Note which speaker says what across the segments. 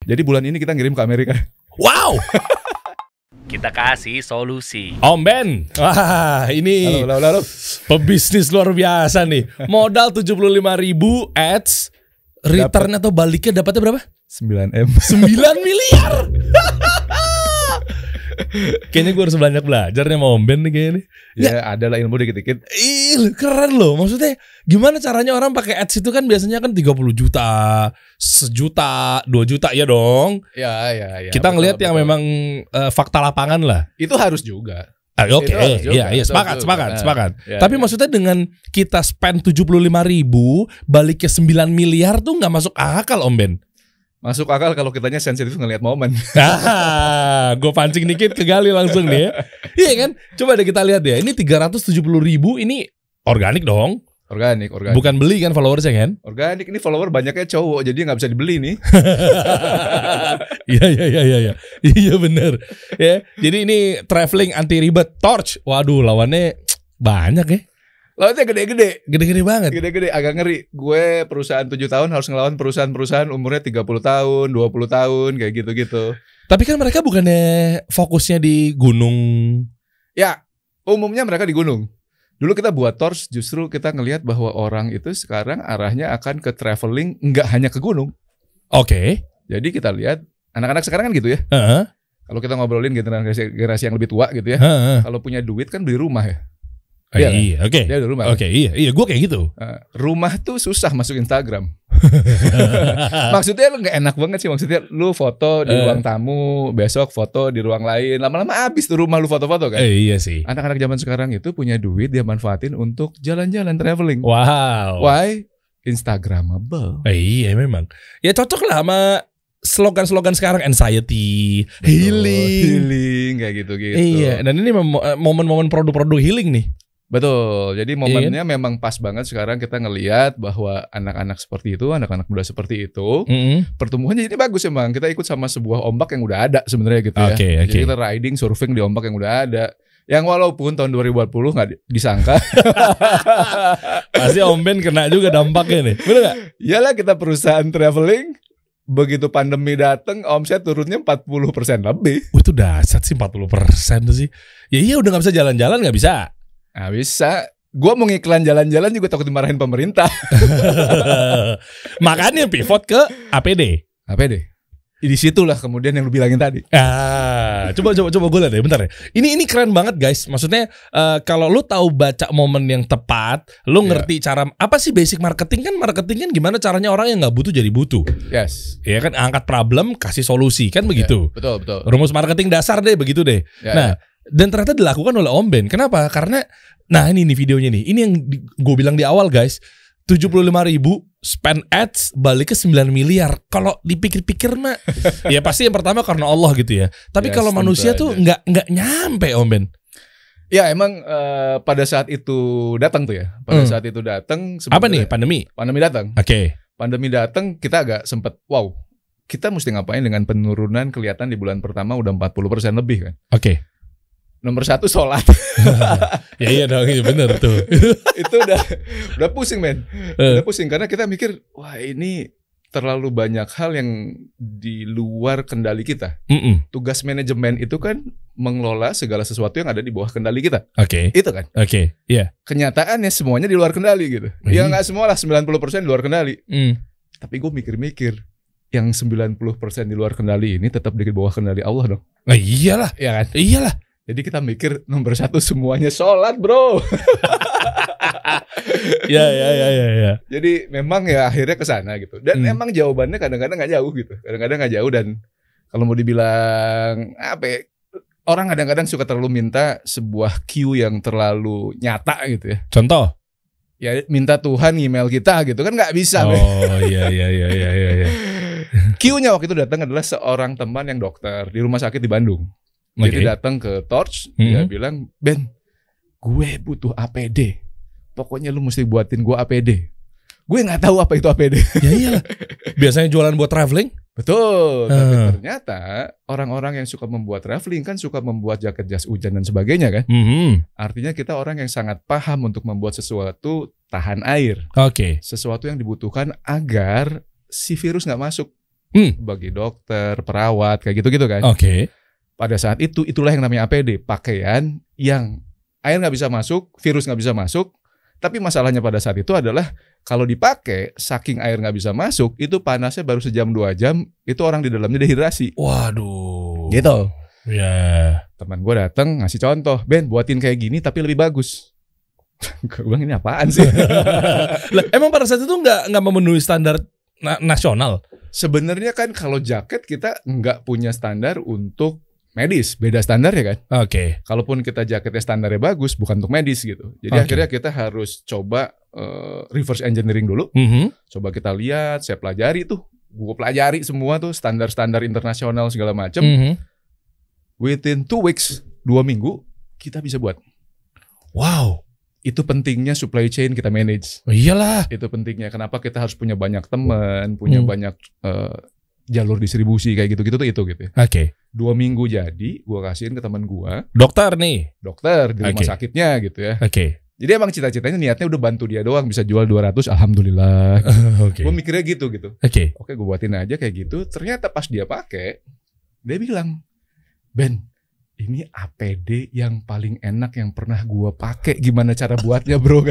Speaker 1: Jadi bulan ini kita ngirim ke Amerika.
Speaker 2: Wow.
Speaker 3: Kita kasih solusi.
Speaker 2: Om Ben, wah ini
Speaker 1: Halo.
Speaker 2: pebisnis luar biasa nih. Modal 75.000 ads, return atau baliknya dapatnya berapa?
Speaker 1: 9M.
Speaker 2: 9 miliar. Kayaknya gue harus banyak belajar nih sama Om Ben nih kayaknya nih.
Speaker 1: Ya ada lah ilmu dikit-dikit.
Speaker 2: Ih, keren loh. Maksudnya gimana caranya orang pakai ads itu kan biasanya kan 30 juta, 1 juta, 2 juta ya dong.
Speaker 1: Ya.
Speaker 2: Kita ngelihat yang memang fakta lapangan lah.
Speaker 1: Itu harus juga.
Speaker 2: Oke, iya, sepakat.
Speaker 1: Ya,
Speaker 2: Tapi maksudnya dengan kita spend 75.000 baliknya 9 miliar tuh nggak masuk akal Om Ben.
Speaker 1: Masuk akal kalau kitanya sensitif ngelihat momen.
Speaker 2: Gue pancing dikit ke Gali langsung nih ya. Iya kan? Coba deh kita lihat ya. Ini 370.000 ini organik dong.
Speaker 1: Organik.
Speaker 2: Bukan beli kan followersnya kan?
Speaker 1: Organik ini follower banyaknya cowok, jadi nggak bisa dibeli nih.
Speaker 2: Iya. Iya bener ya. Jadi ini traveling anti ribet Torch. Waduh lawannya banyak ya.
Speaker 1: Lawannya gede-gede.
Speaker 2: Gede-gede banget.
Speaker 1: Gede-gede, agak ngeri. Gue perusahaan 7 tahun harus ngelawan perusahaan-perusahaan umurnya 30 tahun, 20 tahun, kayak gitu-gitu.
Speaker 2: Tapi kan mereka bukannya fokusnya di gunung.
Speaker 1: Ya, umumnya mereka di gunung. Dulu kita buat Torch, justru kita ngelihat bahwa orang itu sekarang arahnya akan ke traveling, nggak hanya ke gunung.
Speaker 2: Oke.
Speaker 1: Jadi kita lihat, anak-anak sekarang kan gitu ya. Kalau kita ngobrolin generasi yang lebih tua gitu ya. Kalau punya duit kan beli rumah ya.
Speaker 2: Iya, oke.
Speaker 1: Dia ada rumah.
Speaker 2: Oke, iya, gue kayak gitu.
Speaker 1: Rumah tuh susah masuk Instagram. Maksudnya lu nggak enak banget sih. Maksudnya lu foto di ruang tamu, besok foto di ruang lain. Lama-lama habis tuh rumah lu foto-foto kan.
Speaker 2: Iya sih.
Speaker 1: Anak-anak zaman sekarang itu punya duit, dia manfaatin untuk jalan-jalan traveling.
Speaker 2: Wow.
Speaker 1: Why? Instagramable.
Speaker 2: Iya memang. Ya cocok lah sama slogan-slogan sekarang, anxiety, healing
Speaker 1: kayak gitu-gitu.
Speaker 2: Iya. Dan ini momen-momen produk-produk healing nih.
Speaker 1: Betul. Jadi momennya memang pas banget sekarang kita ngelihat bahwa anak-anak seperti itu, anak-anak muda seperti itu, pertumbuhannya jadi bagus emang. Kita ikut sama sebuah ombak yang udah ada sebenarnya gitu ya. Jadi kita riding, surfing di ombak yang udah ada. Yang walaupun tahun 2020 nggak disangka.
Speaker 2: Pasti Om Ben kena juga dampaknya nih. Bener nggak?
Speaker 1: Iyalah kita perusahaan traveling. Begitu pandemi datang, omset turunnya 40% lebih.
Speaker 2: Itu dahsyat sih 40% sih. Ya iya udah nggak bisa jalan-jalan nggak bisa.
Speaker 1: Nah bisa. Gue mau ngiklan jalan-jalan juga takut dimarahin pemerintah.
Speaker 2: Makanya pivot ke APD.
Speaker 1: Di situlah kemudian yang lu bilangin tadi.
Speaker 2: Coba gue lihat deh, bentar ya. Ini keren banget guys. Maksudnya kalau lu tahu baca momen yang tepat, lu ngerti cara apa sih basic marketing kan? Marketing kan gimana caranya orang yang nggak butuh jadi butuh.
Speaker 1: Yes.
Speaker 2: Ya kan angkat problem, kasih solusi kan begitu.
Speaker 1: Betul.
Speaker 2: Rumus marketing dasar deh begitu deh. Dan ternyata dilakukan oleh Om Ben. Kenapa? Karena ini nih videonya nih. Ini yang gue bilang di awal guys. 75.000 spend ads balik ke 9 miliar. Kalau dipikir-pikir mah ya pasti yang pertama karena Allah gitu ya. Tapi kalau manusia tuh nggak nyampe Om Ben.
Speaker 1: Ya emang pada saat itu datang tuh ya. Pada saat itu datang.
Speaker 2: Apa nih pandemi?
Speaker 1: Pandemi datang.
Speaker 2: Oke.
Speaker 1: Pandemi datang kita agak sempet wow. Kita mesti ngapain dengan penurunan kelihatan di bulan pertama udah 40% lebih kan.
Speaker 2: Oke.
Speaker 1: Nomor 1 sholat.
Speaker 2: Ya iya dong, iya bener tuh.
Speaker 1: Itu udah pusing men. Udah pusing karena kita mikir wah ini terlalu banyak hal yang di luar kendali kita. Tugas manajemen itu kan mengelola segala sesuatu yang ada di bawah kendali kita.
Speaker 2: Oke.
Speaker 1: Itu kan.
Speaker 2: Oke. Iya.
Speaker 1: Kenyataannya semuanya di luar kendali gitu. Ya nggak semua lah 90% di luar kendali. Tapi gue mikir-mikir yang 90% di luar kendali ini tetap di bawah kendali Allah dong.
Speaker 2: Nah iyalah.
Speaker 1: Ya kan.
Speaker 2: Iyalah.
Speaker 1: Jadi kita mikir nomor 1 semuanya sholat bro.
Speaker 2: Ya.
Speaker 1: Jadi memang ya akhirnya ke sana gitu. Dan emang jawabannya kadang-kadang nggak jauh gitu. Kadang-kadang nggak jauh dan kalau mau dibilang apa ya, orang kadang-kadang suka terlalu minta sebuah Q yang terlalu nyata gitu ya.
Speaker 2: Contoh?
Speaker 1: Ya minta Tuhan email kita gitu kan nggak bisa.
Speaker 2: Oh iya.
Speaker 1: Q-nya waktu itu datang adalah seorang teman yang dokter di rumah sakit di Bandung. Jadi datang ke Torch, dia bilang, Ben, gue butuh APD. Pokoknya lu mesti buatin gue APD. Gue nggak tahu apa itu APD.
Speaker 2: Ya iyalah. Biasanya jualan buat traveling.
Speaker 1: Betul. Tapi ternyata orang-orang yang suka membuat traveling kan suka membuat jaket jas hujan dan sebagainya kan. Artinya kita orang yang sangat paham untuk membuat sesuatu tahan air.
Speaker 2: Oke.
Speaker 1: Sesuatu yang dibutuhkan agar si virus nggak masuk. bagi dokter, perawat, kayak gitu-gitu kan.
Speaker 2: Oke.
Speaker 1: Pada saat itu, itulah yang namanya APD, pakaian yang air nggak bisa masuk, virus nggak bisa masuk. Tapi masalahnya pada saat itu adalah kalau dipakai, saking air nggak bisa masuk, itu panasnya baru sejam 2 jam, itu orang di dalamnya dehidrasi.
Speaker 2: Waduh.
Speaker 1: Gitu.
Speaker 2: Ya.
Speaker 1: Teman gue datang ngasih contoh, Ben buatin kayak gini tapi lebih bagus. Gue bilang ini apaan sih?
Speaker 2: Lah, emang pada saat itu nggak memenuhi standar nasional?
Speaker 1: Sebenarnya kan kalau jaket kita nggak punya standar untuk medis, beda standar ya kan.
Speaker 2: Oke.
Speaker 1: Kalaupun kita jaketnya standarnya bagus, bukan untuk medis gitu. Jadi akhirnya kita harus coba reverse engineering dulu. Coba kita lihat, saya pelajari tuh, gue pelajari semua tuh standar-standar internasional segala macam. Within 2 weeks, 2 minggu kita bisa buat.
Speaker 2: Wow.
Speaker 1: Itu pentingnya supply chain kita manage.
Speaker 2: Oh, iyalah.
Speaker 1: Itu pentingnya. Kenapa kita harus punya banyak teman, punya banyak jalur distribusi kayak gitu-gitu tuh itu gitu.
Speaker 2: Oke.
Speaker 1: 2 minggu jadi, gue kasihin ke teman gue.
Speaker 2: Dokter nih.
Speaker 1: Dokter di rumah sakitnya gitu ya.
Speaker 2: Oke.
Speaker 1: Jadi emang cita-citanya niatnya udah bantu dia doang, bisa jual 200, alhamdulillah. Gue mikirnya gitu. Oke, gue buatin aja kayak gitu. Ternyata pas dia pakai, dia bilang, Ben, ini APD yang paling enak yang pernah gua pakai. Gimana cara buatnya, bro?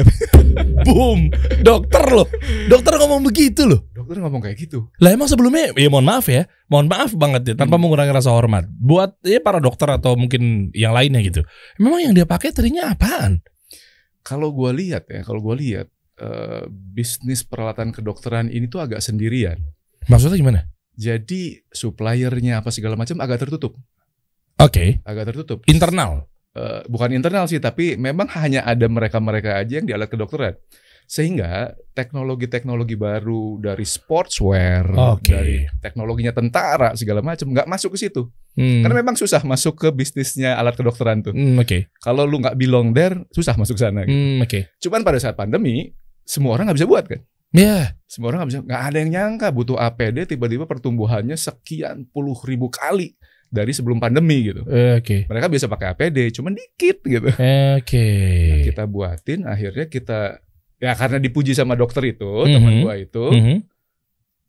Speaker 2: Boom, dokter loh. Dokter ngomong begitu loh.
Speaker 1: Dokter ngomong kayak gitu.
Speaker 2: Lah emang sebelumnya, ya mohon maaf banget ya, tanpa mengurangi rasa hormat. Buat para dokter atau mungkin yang lainnya gitu. Memang yang dia pakai terinya apaan?
Speaker 1: Kalau gua lihat bisnis peralatan kedokteran ini tuh agak sendirian.
Speaker 2: Maksudnya gimana?
Speaker 1: Jadi suppliernya apa segala macam agak tertutup.
Speaker 2: Oke.
Speaker 1: Agak tertutup.
Speaker 2: Internal?
Speaker 1: Bukan internal sih, tapi memang hanya ada mereka-mereka aja yang di alat kedokteran. Sehingga teknologi-teknologi baru dari sportswear, dari teknologinya tentara segala macam nggak masuk ke situ. Karena memang susah masuk ke bisnisnya alat kedokteran tuh. Kalau lu nggak belong there, susah masuk sana. Gitu. Cuman pada saat pandemi, semua orang nggak bisa buat kan? Semua orang nggak ada yang nyangka butuh APD tiba-tiba pertumbuhannya sekian puluh ribu kali dari sebelum pandemi gitu. Mereka bisa pakai APD, cuman dikit gitu. Nah, kita buatin, akhirnya kita ya karena dipuji sama dokter itu, teman gua itu.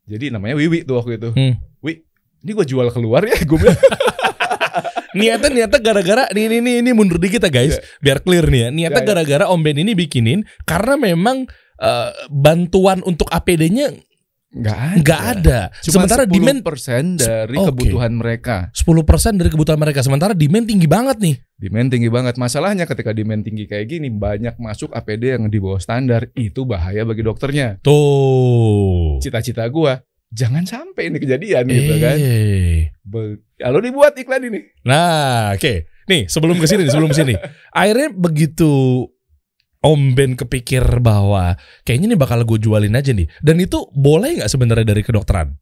Speaker 1: Jadi namanya Wiwi tuh waktu itu. Wi, ini gua jual keluar ya, gua bilang.
Speaker 2: Niatnya gara-gara ini mundur dikit ya guys, biar clear nih ya. Niatnya gara-gara Om Ben ini bikinin karena memang bantuan untuk APD-nya Nggak ada.
Speaker 1: Cuma
Speaker 2: sementara
Speaker 1: 10% dari kebutuhan mereka.
Speaker 2: 10% dari kebutuhan mereka. Sementara demand tinggi banget nih.
Speaker 1: Demand tinggi banget. Masalahnya ketika demand tinggi kayak gini, banyak masuk APD yang di bawah standar. Itu bahaya bagi dokternya.
Speaker 2: Tuh.
Speaker 1: Cita-cita gua, jangan sampai ini kejadian gitu kan. Lalu dibuat iklan ini.
Speaker 2: Nah, oke. Nih, sebelum kesini. Akhirnya begitu Om Ben kepikir bahwa kayaknya ini bakal gue jualin aja nih. Dan itu boleh nggak sebenarnya dari kedokteran?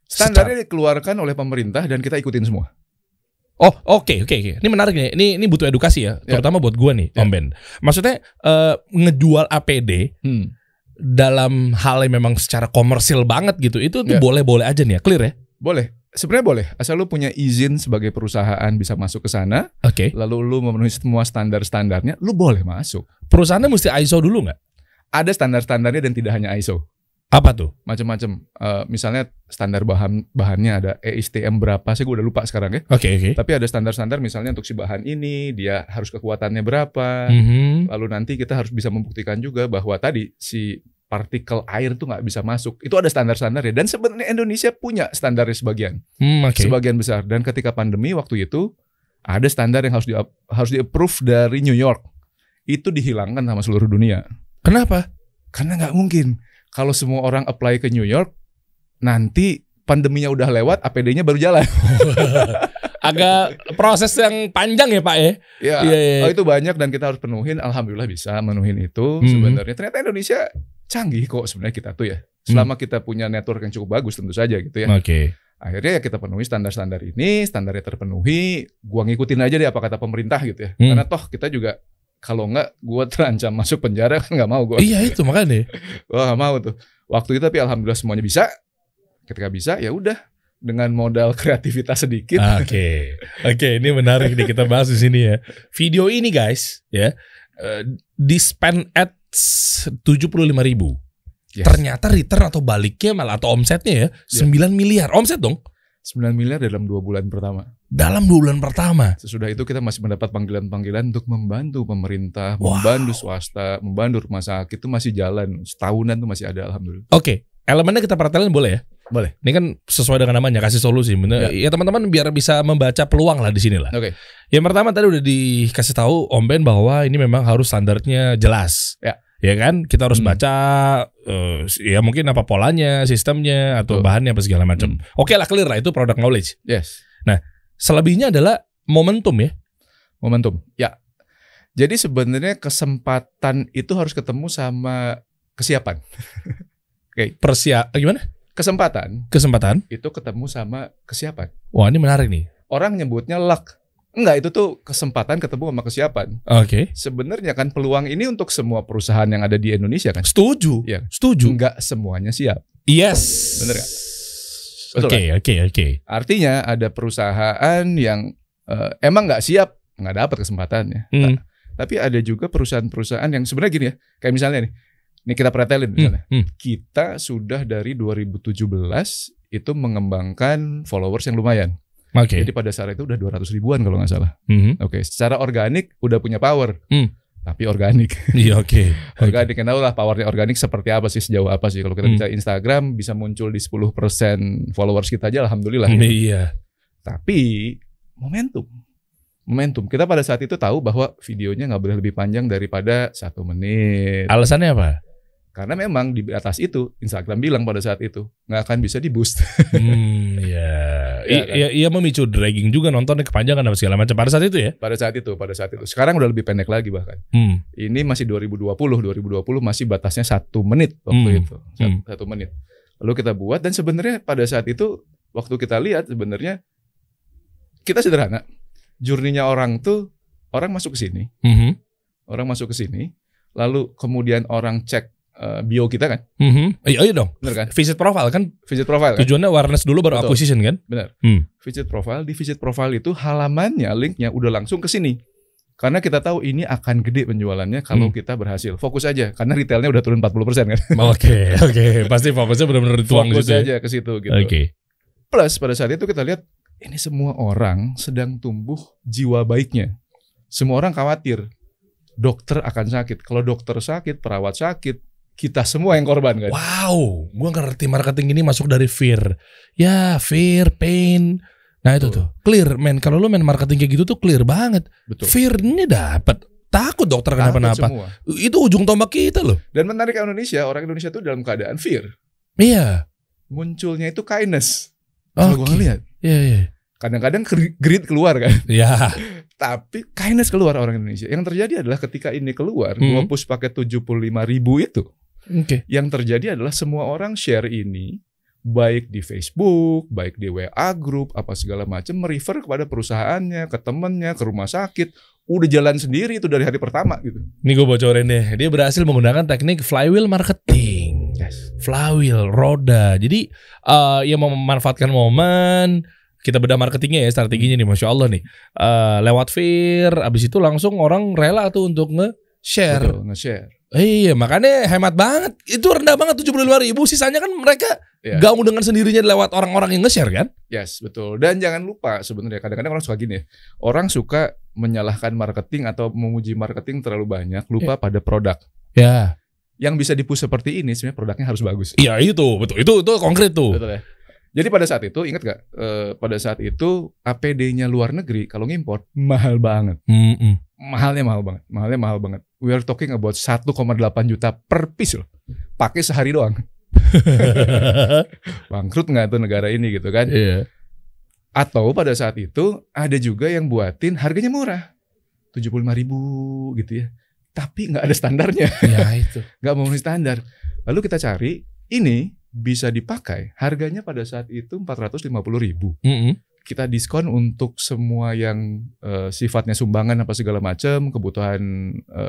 Speaker 1: Standarnya dikeluarkan oleh pemerintah dan kita ikutin semua.
Speaker 2: Oh, oke. Ini menarik nih. Ini butuh edukasi ya, terutama buat gue nih, Om Ben. Maksudnya ngejual APD dalam hal yang memang secara komersil banget gitu, itu tuh boleh-boleh aja nih ya, clear ya?
Speaker 1: Boleh. Sebenarnya boleh, asal lu punya izin sebagai perusahaan bisa masuk ke sana. Lalu lu memenuhi semua standar-standarnya, lu boleh masuk.
Speaker 2: Perusahaannya mesti ISO dulu nggak?
Speaker 1: Ada standar-standarnya dan tidak hanya ISO.
Speaker 2: Apa tuh?
Speaker 1: Macam-macam. Misalnya standar bahannya ada EISTM berapa sih, gue udah lupa sekarang ya. Tapi ada standar-standar misalnya untuk si bahan ini dia harus kekuatannya berapa. Lalu nanti kita harus bisa membuktikan juga bahwa tadi si partikel air tuh nggak bisa masuk. Itu ada standar-standarnya. Dan sebenarnya Indonesia punya standarnya sebagian. Sebagian besar. Dan ketika pandemi waktu itu ada standar yang harus di-approve dari New York. Itu dihilangkan sama seluruh dunia.
Speaker 2: Kenapa?
Speaker 1: Karena nggak mungkin. Kalau semua orang apply ke New York, nanti pandeminya udah lewat, APD-nya baru jalan.
Speaker 2: Agak proses yang panjang ya Pak ya?
Speaker 1: Oh, itu banyak dan kita harus penuhin. Alhamdulillah bisa menuhin itu. Sebenarnya ternyata Indonesia canggih kok sebenarnya kita tuh ya. Selama kita punya network yang cukup bagus tentu saja gitu ya. Akhirnya ya kita penuhi standar-standar ini, standarnya terpenuhi. Gua ngikutin aja deh apa kata pemerintah gitu ya. Karena toh kita juga kalau enggak gue terancam masuk penjara kan nggak mau gue.
Speaker 2: Iya itu makanya.
Speaker 1: Wah nggak mau tuh. Waktu itu tapi alhamdulillah semuanya bisa. Ketika bisa ya udah dengan modal kreativitas sedikit.
Speaker 2: Oke, ini menarik nih kita bahas di sini ya. Video ini guys ya di spend at 75.000. Ternyata return atau baliknya malah atau omsetnya ya 9 miliar. Omset dong.
Speaker 1: 9 miliar dalam 2 bulan pertama.
Speaker 2: Dalam 2 bulan pertama.
Speaker 1: Sesudah itu kita masih mendapat panggilan-panggilan untuk membantu pemerintah, membantu swasta, membantu rumah sakit, itu masih jalan. Setahunan tuh masih ada, alhamdulillah.
Speaker 2: Oke, elemennya kita perhatiin boleh ya?
Speaker 1: Boleh.
Speaker 2: Ini kan sesuai dengan namanya, kasih solusi. Ya teman-teman biar bisa membaca peluang lah di sini lah.
Speaker 1: Oke.
Speaker 2: Yang pertama tadi udah dikasih tahu Om Ben bahwa ini memang harus standarnya jelas. Ya kan, kita harus baca ya mungkin apa polanya, sistemnya atau bahannya apa segala macam. Oke lah, clear lah, itu product knowledge.
Speaker 1: Yes.
Speaker 2: Nah, selebihnya adalah momentum ya.
Speaker 1: Momentum. Ya. Jadi sebenarnya kesempatan itu harus ketemu sama kesiapan. Oke.
Speaker 2: Gimana? Kesempatan
Speaker 1: itu ketemu sama kesiapan.
Speaker 2: Wah, ini menarik nih.
Speaker 1: Orang nyebutnya luck. Enggak, itu tuh kesempatan ketemu sama kesiapan.
Speaker 2: Oke.
Speaker 1: Sebenarnya kan peluang ini untuk semua perusahaan yang ada di Indonesia kan.
Speaker 2: Setuju.
Speaker 1: Ya.
Speaker 2: Setuju.
Speaker 1: Enggak semuanya siap.
Speaker 2: Yes.
Speaker 1: Bener gak?
Speaker 2: Oke.
Speaker 1: Artinya ada perusahaan yang emang nggak siap, nggak dapat kesempatannya. Tapi ada juga perusahaan-perusahaan yang sebenarnya gini ya. Kayak misalnya nih kita pretelin misalnya. Kita sudah dari 2017 itu mengembangkan followers yang lumayan. Jadi pada saat itu udah 200 ribuan kalau nggak salah. Oke, secara organik udah punya power. Tapi organik.
Speaker 2: Iya, oke.
Speaker 1: Organik, tahu lah powernya organik seperti apa sih, sejauh apa sih. Kalau kita bisa Instagram bisa muncul di 10% followers kita aja, alhamdulillah.
Speaker 2: Iya.
Speaker 1: Tapi momentum. Kita pada saat itu tahu bahwa videonya nggak boleh lebih panjang daripada 1 menit.
Speaker 2: Alasannya apa?
Speaker 1: Karena memang di atas itu Instagram bilang pada saat itu nggak akan bisa di boost.
Speaker 2: Iya memicu dragging juga, nontonnya kepanjangan dan segala macam pada saat itu ya.
Speaker 1: Pada saat itu. Sekarang udah lebih pendek lagi bahkan. Ini masih 2020 masih batasnya 1 menit waktu itu. 1 menit. Lalu kita buat dan sebenarnya pada saat itu waktu kita lihat sebenarnya kita sederhana. Journey-nya orang masuk ke sini. Orang masuk ke sini, lalu kemudian orang cek bio kita kan?
Speaker 2: Iya dong.
Speaker 1: Bener kan?
Speaker 2: Visit profile kan?
Speaker 1: Tujuannya
Speaker 2: Tujuannya awareness dulu baru acquisition kan?
Speaker 1: Bener. Visit profile, di visit profile itu halamannya, linknya udah langsung ke sini. Karena kita tahu ini akan gede penjualannya kalau kita berhasil. Fokus aja, karena retailnya udah turun 40% kan?
Speaker 2: Oke. Pasti fokusnya benar-benar dituang di situ.
Speaker 1: Fokus aja ke situ gitu. Plus pada saat itu kita lihat ini semua orang sedang tumbuh jiwa baiknya. Semua orang khawatir dokter akan sakit. Kalau dokter sakit, perawat sakit, kita semua yang korban kan.
Speaker 2: Wow, gue ngerti marketing ini masuk dari fear. Ya, fear, pain. Nah itu tuh, clear men. Kalau lu main marketing kayak gitu tuh clear banget.
Speaker 1: Betul.
Speaker 2: Fear ini dapat. Takut dokter kenapa-napa. Itu ujung tombak kita loh.
Speaker 1: Dan menarik Indonesia, orang Indonesia tuh dalam keadaan fear.
Speaker 2: Iya.
Speaker 1: Munculnya itu kindness. Kalau gue ngeliat.
Speaker 2: Iya.
Speaker 1: Kadang-kadang greed keluar kan.
Speaker 2: Iya.
Speaker 1: Tapi kindness keluar orang Indonesia. Yang terjadi adalah ketika ini keluar, gue push pakai 75.000 itu. Yang terjadi adalah semua orang share ini, baik di Facebook, baik di WA group, apa segala macam, merefer kepada perusahaannya, ke temennya, ke rumah sakit. Udah jalan sendiri itu dari hari pertama gitu.
Speaker 2: Ini gue bocorin deh. Dia berhasil menggunakan teknik flywheel marketing. Flywheel, roda. Jadi yang memanfaatkan momen. Kita bedah marketingnya ya, strateginya nih, Masya Allah nih. Lewat fear, abis itu langsung orang rela tuh untuk nge-share.
Speaker 1: Betul, nge-share.
Speaker 2: Iya, makanya hemat banget. Itu rendah banget 75.000. Sisanya kan mereka gabung dengan sendirinya lewat orang-orang yang nge-share kan?
Speaker 1: Yes, betul. Dan jangan lupa sebenarnya kadang-kadang orang suka gini ya. Orang suka menyalahkan marketing atau memuji marketing terlalu banyak, lupa pada produk.
Speaker 2: Ya.
Speaker 1: Yang bisa dipush seperti ini sebenarnya produknya harus bagus.
Speaker 2: Iya, itu betul. Itu konkret tuh.
Speaker 1: Betul ya. Jadi pada saat itu ingat gak? Pada saat itu APD-nya luar negeri kalau ngimport mahal banget. Mahalnya mahal banget. We are talking about 1,8 juta per piece loh. Pakai sehari doang. Bangkrut nggak tuh negara ini gitu kan?
Speaker 2: Iya.
Speaker 1: Atau pada saat itu ada juga yang buatin harganya murah, 75.000 gitu ya. Tapi nggak ada standarnya.
Speaker 2: Ya itu.
Speaker 1: Nggak memenuhi standar. Lalu kita cari ini bisa dipakai. Harganya pada saat itu 450.000. Kita diskon untuk semua yang sifatnya sumbangan apa segala macam, kebutuhan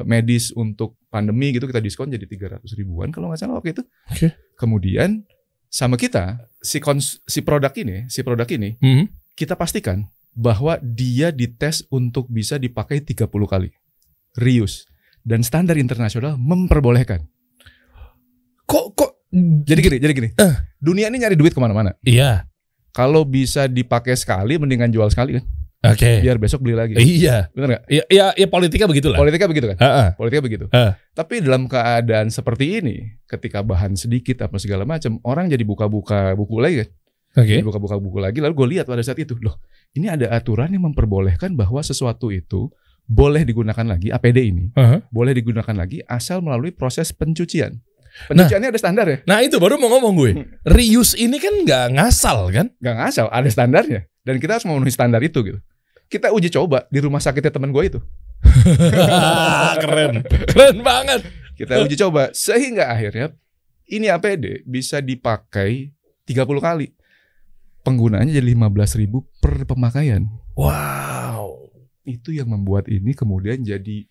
Speaker 1: medis untuk pandemi gitu kita diskon jadi 300 ribuan kalau nggak salah waktu itu. Kemudian sama kita si produk ini kita pastikan bahwa dia dites untuk bisa dipakai 30 kali. Reuse dan standar internasional memperbolehkan.
Speaker 2: Kok
Speaker 1: Jadi gini. Dunia ini nyari duit kemana-mana.
Speaker 2: Iya.
Speaker 1: Kalau bisa dipakai sekali, mendingan jual sekali kan.
Speaker 2: Oke.
Speaker 1: Biar besok beli lagi.
Speaker 2: Iya.
Speaker 1: Bener gak?
Speaker 2: Iya politiknya begitulah.
Speaker 1: Politiknya begitu kan. Politiknya begitu. Tapi dalam keadaan seperti ini, ketika bahan sedikit apa segala macam, orang jadi buka-buka buku lagi kan. Jadi buka-buka buku lagi. Lalu gue lihat pada saat itu, loh, ini ada aturan yang memperbolehkan bahwa sesuatu itu boleh digunakan lagi, APD ini boleh digunakan lagi asal melalui proses pencucian. Pencuciannya ada standar ya.
Speaker 2: Nah itu baru mau ngomong gue. Reuse ini kan nggak ngasal kan?
Speaker 1: Nggak ngasal, ada standarnya. Dan kita harus memenuhi standar itu gitu. Kita uji coba di rumah sakitnya teman gue itu. Keren
Speaker 2: banget.
Speaker 1: Kita uji coba sehingga akhirnya ini APD bisa dipakai 30 kali. Penggunaannya jadi 15.000 per pemakaian.
Speaker 2: Wow.
Speaker 1: Itu yang membuat ini kemudian jadi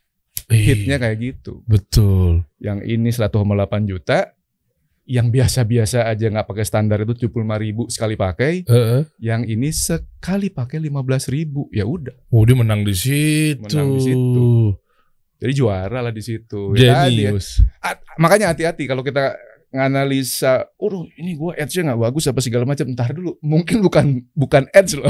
Speaker 1: hitnya kayak gitu.
Speaker 2: Betul.
Speaker 1: Yang ini 1,8 juta, yang biasa-biasa aja nggak pakai standar itu 75.000 sekali pakai. Yang ini sekali pakai 15.000, ya udah.
Speaker 2: Oh, dia menang di situ.
Speaker 1: Jadi juara lah di situ.
Speaker 2: Genius.
Speaker 1: Makanya hati-hati kalau kita nganalisa, ini gue ads-nya nggak bagus apa segala macam. Ntar dulu, mungkin bukan ads loh.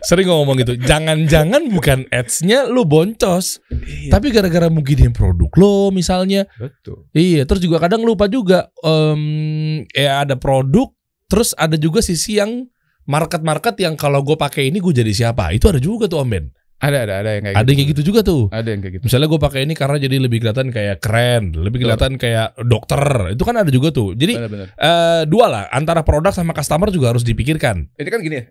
Speaker 2: Sering ngomong gitu, jangan-jangan bukan ads-nya lu boncos, tapi gara-gara mungkin dia produk lo misalnya.
Speaker 1: Betul.
Speaker 2: Iya, terus juga kadang lupa juga, ada produk, terus ada juga sisi yang market yang kalau gue pakai ini gue jadi siapa? Itu ada juga tuh Om Ben.
Speaker 1: Ada yang kayak gitu.
Speaker 2: Ada yang kayak gitu juga tuh.
Speaker 1: Ada yang kayak gitu.
Speaker 2: Misalnya gue pakai ini karena jadi lebih kelihatan kayak keren, lebih kelihatan kayak dokter. Itu kan ada juga tuh. Jadi dua lah, antara produk sama customer juga harus dipikirkan.
Speaker 1: Ini kan gini ya,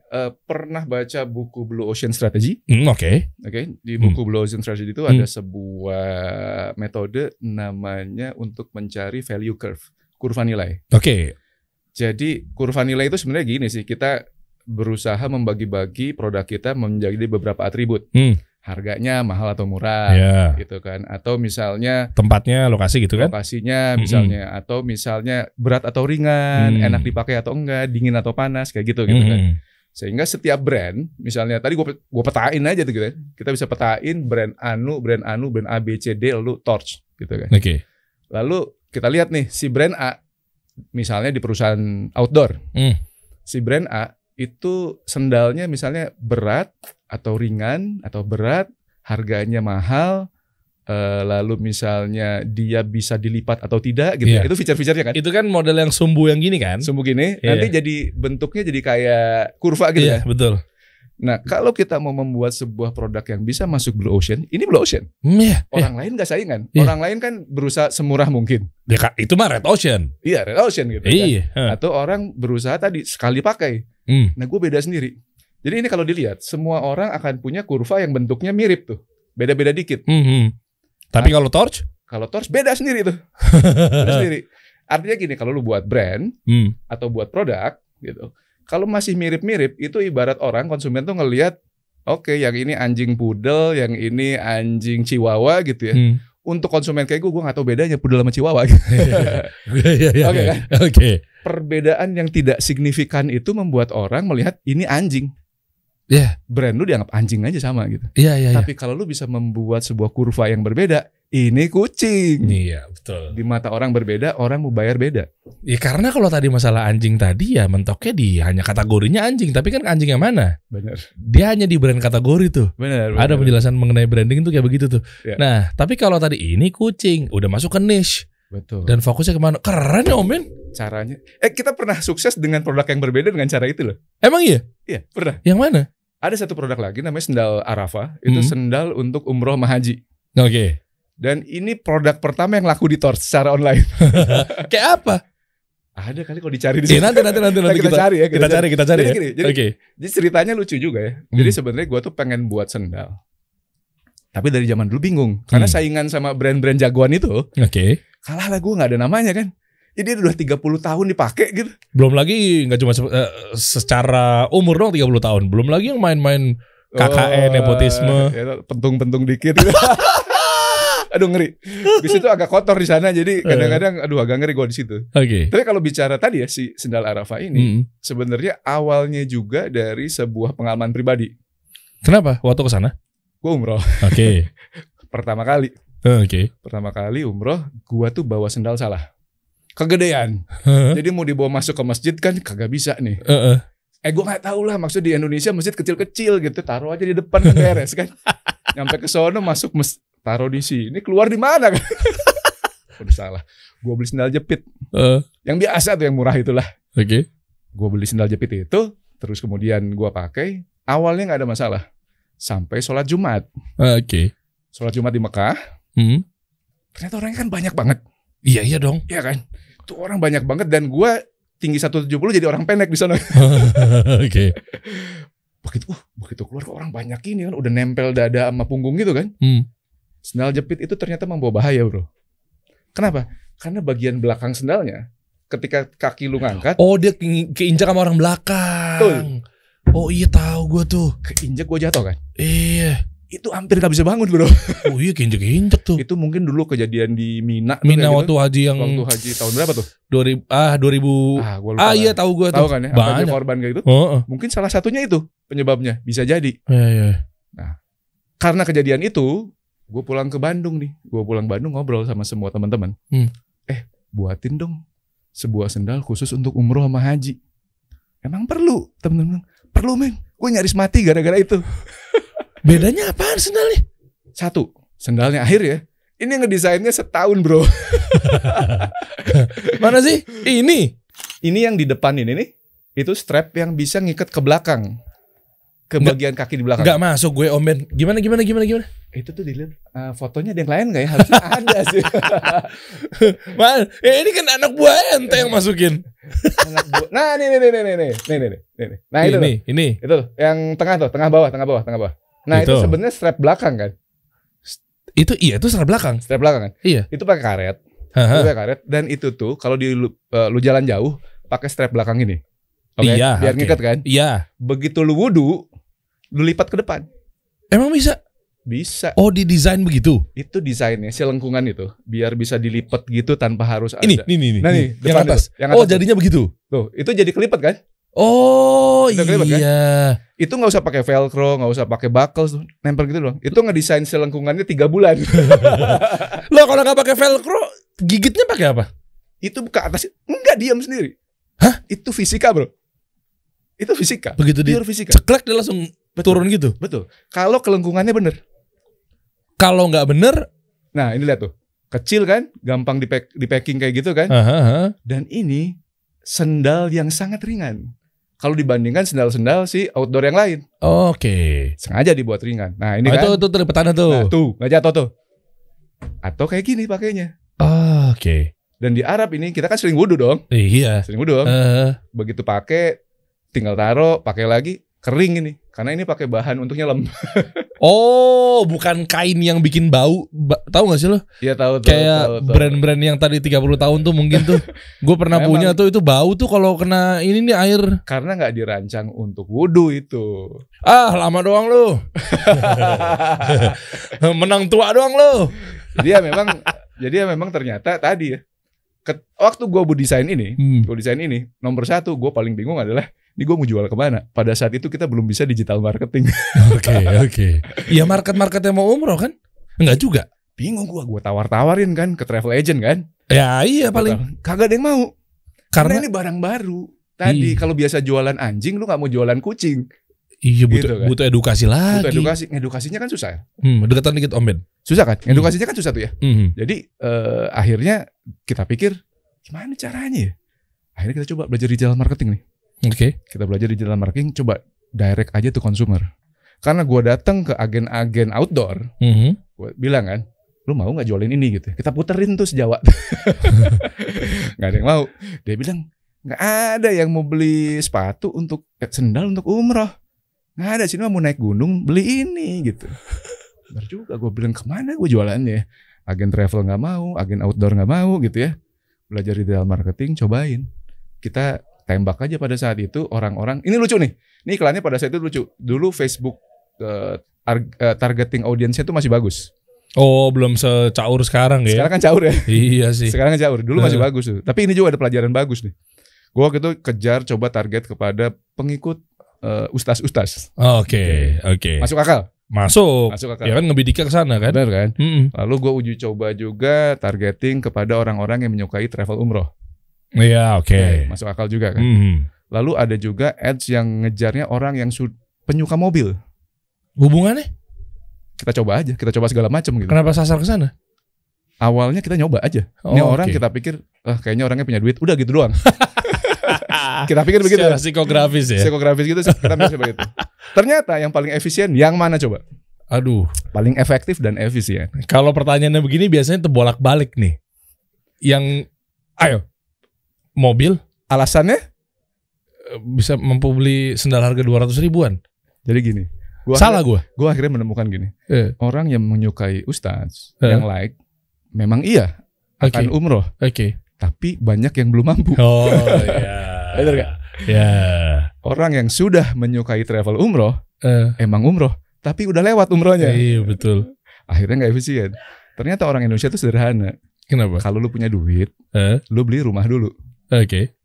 Speaker 1: pernah baca buku Blue Ocean Strategy?
Speaker 2: Oke.
Speaker 1: Di buku Blue Ocean Strategy itu ada sebuah metode namanya untuk mencari value curve, kurva nilai.
Speaker 2: Oke.
Speaker 1: Jadi kurva nilai itu sebenarnya gini sih, kita berusaha membagi-bagi produk kita menjadi beberapa atribut. Harganya mahal atau murah, gitu kan. Atau misalnya
Speaker 2: tempatnya, lokasi gitu kan.
Speaker 1: Lokasinya misalnya, atau misalnya berat atau ringan, enak dipakai atau enggak, dingin atau panas, kayak gitu kan. Sehingga setiap brand, misalnya tadi gue petain aja tuh gitu kan. Kita bisa petain brand brand A, B, C, D, lalu Torch gitu kan. Lalu kita lihat nih, si brand A misalnya di perusahaan outdoor. Si brand A itu sendalnya misalnya berat atau ringan atau berat, harganya mahal, lalu misalnya dia bisa dilipat atau tidak gitu ya. Itu fitur-fiturnya kan.
Speaker 2: Itu kan model yang sumbu yang gini kan.
Speaker 1: Sumbu gini, nanti jadi bentuknya jadi kayak kurva gitu ya.
Speaker 2: Betul.
Speaker 1: Nah, kalau kita mau membuat sebuah produk yang bisa masuk Blue Ocean, ini Blue Ocean. Orang lain gak saingan. Orang lain kan berusaha semurah mungkin.
Speaker 2: Itu mah Red Ocean.
Speaker 1: Iya, Red Ocean gitu kan. Atau orang berusaha tadi sekali pakai. Nah, gue beda sendiri. Jadi ini kalau dilihat, semua orang akan punya kurva yang bentuknya mirip tuh. Beda-beda dikit.
Speaker 2: Tapi kalau Torch?
Speaker 1: Kalau Torch beda sendiri tuh. Beda sendiri. Artinya gini, kalau lu buat brand atau buat produk gitu, kalau masih mirip-mirip, itu ibarat orang konsumen tuh ngelihat, oke, yang ini anjing poodle, yang ini anjing chihuahua gitu ya. Untuk konsumen kayak gue gak tahu bedanya poodle sama chihuahua. Oke kan? Perbedaan yang tidak signifikan itu membuat orang melihat ini anjing. Brand lu dianggap anjing aja sama gitu. Tapi kalau lu bisa membuat sebuah kurva yang berbeda, ini kucing.
Speaker 2: Iya, betul.
Speaker 1: Di mata orang berbeda, orang mau bayar beda.
Speaker 2: Ya karena kalau tadi masalah anjing tadi ya mentoknya di hanya kategorinya anjing, tapi kan anjing yang mana?
Speaker 1: Benar.
Speaker 2: Dia hanya di brand kategori tuh.
Speaker 1: Benar.
Speaker 2: Ada penjelasan mengenai branding tuh kayak begitu tuh. Nah, tapi kalau tadi ini kucing, udah masuk ke niche.
Speaker 1: Betul.
Speaker 2: Dan fokusnya kemana? Keren ya Om Ben.
Speaker 1: Caranya. Kita pernah sukses dengan produk yang berbeda dengan cara itu loh.
Speaker 2: Emang iya?
Speaker 1: Iya, pernah.
Speaker 2: Yang mana?
Speaker 1: Ada satu produk lagi namanya sendal Arafah. Itu sendal untuk umroh sama haji.
Speaker 2: Oke.
Speaker 1: Dan ini produk pertama yang laku di Torch secara online.
Speaker 2: Kayak apa?
Speaker 1: Ada kali kalau dicari di sini.
Speaker 2: Nanti
Speaker 1: kita cari ya.
Speaker 2: Kita cari
Speaker 1: jadi
Speaker 2: ya.
Speaker 1: Gini, jadi ceritanya lucu juga ya. Jadi sebenarnya gue tuh pengen buat sendal. Tapi dari zaman dulu bingung. Karena saingan sama brand-brand jagoan itu. Kalah lah, gue gak ada namanya kan. Jadi udah 30 tahun dipakai gitu.
Speaker 2: Belum lagi gak cuma secara umur dong 30 tahun. Belum lagi yang main-main KKN, nepotisme.
Speaker 1: Pentung-pentung dikit gitu. Aduh ngeri. Di situ agak kotor di sana, jadi kadang-kadang agak ngeri gue di situ. Tapi kalau bicara tadi ya si sendal Arafah ini, sebenarnya awalnya juga dari sebuah pengalaman pribadi.
Speaker 2: Kenapa? Waktu ke sana?
Speaker 1: Gue umroh. Pertama kali. Pertama kali umroh, gue tuh bawa sendal salah. kegedean. Jadi mau dibawa masuk ke masjid kan kagak bisa nih. Gue nggak tahu lah, maksud di Indonesia masjid kecil-kecil gitu, taruh aja di depan kan beres kan. Nyampe ke sono masuk taruh di sini, keluar di mana kan? Udah salah. Gue beli sendal jepit. Yang biasa tuh yang murah itulah.
Speaker 2: Oke.
Speaker 1: Gue beli sendal jepit itu, terus kemudian gue pakai. Awalnya nggak ada masalah, sampai sholat Jumat.
Speaker 2: Oke.
Speaker 1: Sholat Jumat di Mekah. Ternyata orangnya kan banyak banget.
Speaker 2: Iya dong.
Speaker 1: Iya kan. Tuh orang banyak banget dan gue tinggi 170 jadi orang pendek di sana.
Speaker 2: Oke.
Speaker 1: Begitu keluar kok orang banyak ini kan, udah nempel dada sama punggung gitu kan. Sendal jepit itu ternyata membawa bahaya, bro. Kenapa? Karena bagian belakang sendalnya ketika kaki lu ngangkat,
Speaker 2: dia keinjak sama orang belakang.
Speaker 1: Betul.
Speaker 2: Oh iya, tahu gue tuh.
Speaker 1: Keinjak gue jatuh kan.
Speaker 2: Iya.
Speaker 1: Itu hampir gak bisa bangun, bro.
Speaker 2: Oh iya, keinjak tuh.
Speaker 1: Itu mungkin dulu kejadian di Mina
Speaker 2: waktu
Speaker 1: gitu.
Speaker 2: haji yang
Speaker 1: waktu haji tahun berapa tuh?
Speaker 2: 2000.
Speaker 1: Gua lupa
Speaker 2: Iya, tahu gue tuh.
Speaker 1: Tahu kan ya? Apa dia korban kayak gitu? Mungkin salah satunya itu penyebabnya, bisa jadi.
Speaker 2: Iya.
Speaker 1: Nah, karena kejadian itu, gue pulang ke Bandung nih. Gue pulang Bandung ngobrol sama semua teman-teman. Buatin dong sebuah sendal khusus untuk umroh sama haji. Emang perlu, teman-teman? Perlu, men. Gue nyaris mati gara-gara itu.
Speaker 2: Bedanya apaan sendalnya?
Speaker 1: Satu, sendalnya akhir ya. Ini ngedesainnya setahun, bro.
Speaker 2: Mana sih? Ini
Speaker 1: yang di depan ini nih, itu strap yang bisa ngikat ke belakang, ke bagian kaki di belakang.
Speaker 2: Gak masuk gue, Om Ben. Gimana?
Speaker 1: Itu tuh dilihat fotonya ada yang lain nggak ya? Harusnya ada sih.
Speaker 2: Ini kan anak buah ente yang masukin.
Speaker 1: Anak buah. Nah, nih. Nah,
Speaker 2: ini.
Speaker 1: Itu yang tengah bawah. Nah, itu sebenarnya strap belakang kan?
Speaker 2: Itu strap belakang.
Speaker 1: Strap belakang kan?
Speaker 2: Iya.
Speaker 1: Itu pakai karet. Itu pakai karet dan itu tuh kalau lu jalan jauh pakai strap belakang ini. Oke,
Speaker 2: iya,
Speaker 1: biar ngikat kan?
Speaker 2: Iya.
Speaker 1: Begitu lu wudu, lu lipat ke depan.
Speaker 2: Emang bisa?
Speaker 1: Bisa.
Speaker 2: Oh, didesain begitu.
Speaker 1: Itu desainnya si lengkungan itu, biar bisa dilipat gitu tanpa harus ada.
Speaker 2: Ini.
Speaker 1: Nah, nih,
Speaker 2: yang atas.
Speaker 1: Yang atas.
Speaker 2: Oh, jadinya begitu.
Speaker 1: Tuh, itu jadi kelipat kan?
Speaker 2: Oh,
Speaker 1: kelipet,
Speaker 2: iya.
Speaker 1: Kan? Itu nggak usah pakai velcro, nggak usah pakai buckles, nempel gitu doang. Itu ngedesain si lengkungannya 3 bulan.
Speaker 2: Loh, kalau nggak pakai velcro, gigitnya pakai apa?
Speaker 1: Itu buka atas, enggak, diam sendiri.
Speaker 2: Hah?
Speaker 1: Itu fisika, bro. Itu fisika.
Speaker 2: Begitu dia ceklek dia langsung turun gitu.
Speaker 1: Betul. Kalau kelengkungannya bener.
Speaker 2: Kalau nggak bener,
Speaker 1: nah ini lihat tuh, kecil kan, gampang di packing kayak gitu kan. Dan ini sendal yang sangat ringan. Kalau dibandingkan sendal-sendal si outdoor yang lain.
Speaker 2: Oke.
Speaker 1: Sengaja dibuat ringan. Nah ini kan.
Speaker 2: Itu petana tuh.
Speaker 1: Nah, tuh nggak jatuh tuh. Atau kayak gini pakainya.
Speaker 2: Oke.
Speaker 1: Dan di Arab ini kita kan sering wudu dong.
Speaker 2: Iya.
Speaker 1: Sering wudu dong. Begitu pakai, tinggal taruh, pakai lagi, kering ini. Karena ini pakai bahan untuk nyelam.
Speaker 2: Oh, bukan kain yang bikin bau. Tahu gak sih lo?
Speaker 1: Iya, tahu.
Speaker 2: Kayak brand-brand yang tadi 30 tahun tuh mungkin tuh. Gue pernah punya tuh, itu bau tuh kalau kena ini nih air.
Speaker 1: Karena gak dirancang untuk wudu itu.
Speaker 2: Lama doang lo. Menang tua doang lo.
Speaker 1: Jadi ya memang ternyata tadi ya. Waktu gue desain ini, nomor 1 gue paling bingung adalah ini gue mau jual kemana? Pada saat itu kita belum bisa digital marketing.
Speaker 2: Oke. Ya market yang mau umroh kan? Enggak juga.
Speaker 1: Bingung gue tawar-tawarin kan ke travel agent kan?
Speaker 2: Ya iya paling.
Speaker 1: Kagak ada yang mau. Karena ini barang baru. Tadi
Speaker 2: iya.
Speaker 1: Kalau biasa jualan anjing, lu nggak mau jualan kucing.
Speaker 2: Iya
Speaker 1: gitu kan?
Speaker 2: Butuh edukasi lagi.
Speaker 1: Butuh edukasi. Edukasinya kan susah ya.
Speaker 2: Dekatan dikit Om Ben.
Speaker 1: Susah kan? Edukasinya kan susah tuh ya. Jadi akhirnya kita pikir gimana caranya ya? Akhirnya kita coba belajar digital marketing nih.
Speaker 2: Oke.
Speaker 1: Kita belajar digital marketing, coba direct aja tuh consumer. Karena gue datang ke agen-agen outdoor, gue bilang kan, lu mau nggak jualin ini gitu? Kita puterin tuh sejawa. Nggak ada yang mau. Dia bilang nggak ada yang mau beli sepatu untuk sendal untuk umroh. Nggak ada, sini mau naik gunung beli ini gitu. Benar juga, gue bilang kemana gue jualannya? Agen travel nggak mau, agen outdoor nggak mau gitu ya. Belajar digital marketing, cobain. Kita tembak aja pada saat itu orang-orang. Ini lucu nih. Ini iklannya pada saat itu lucu. Dulu Facebook targeting audiensnya tuh masih bagus.
Speaker 2: Oh, belum secaur sekarang ya.
Speaker 1: Sekarang kan caur ya.
Speaker 2: Iya sih.
Speaker 1: Sekarang kan caur. Dulu masih bagus tuh. Tapi ini juga ada pelajaran bagus nih. Gue waktu itu kejar coba target kepada pengikut ustaz-ustaz.
Speaker 2: Oke.
Speaker 1: Masuk akal.
Speaker 2: Masuk
Speaker 1: akal.
Speaker 2: Ya kan ngebidiknya ke sana kan.
Speaker 1: Benar kan? Lalu gue uji coba juga targeting kepada orang-orang yang menyukai travel umroh.
Speaker 2: Iya, oke.
Speaker 1: Masuk akal juga kan. Lalu ada juga ads yang ngejarnya orang yang penyuka mobil.
Speaker 2: Hubungannya?
Speaker 1: Kita coba aja, kita coba segala macam gitu.
Speaker 2: Kenapa sasar ke sana?
Speaker 1: Awalnya kita nyoba aja. Ini orang kita pikir, kayaknya orangnya punya duit, udah gitu doang. Kita pikir begitu.
Speaker 2: Secara psikografis ya.
Speaker 1: Psikografis gitu, kita mikir begitu. Ternyata yang paling efisien yang mana coba?
Speaker 2: Aduh,
Speaker 1: paling efektif dan efisien.
Speaker 2: Kalau pertanyaannya begini biasanya terbolak-balik nih. Yang ayo mobil,
Speaker 1: alasannya
Speaker 2: bisa mampu beli sendal harga 200 ribuan.
Speaker 1: Jadi gini, gue akhirnya menemukan gini. Orang yang menyukai Ustadz, yang like, memang iya akan umroh. Tapi banyak yang belum mampu.
Speaker 2: Oh iya.
Speaker 1: Betul gak?
Speaker 2: Ya.
Speaker 1: Orang yang sudah menyukai travel umroh, emang umroh, tapi udah lewat umrohnya.
Speaker 2: Iya betul.
Speaker 1: Akhirnya nggak efisien. Ternyata orang Indonesia itu sederhana.
Speaker 2: Kenapa?
Speaker 1: Kalau lu punya duit, lu beli rumah dulu.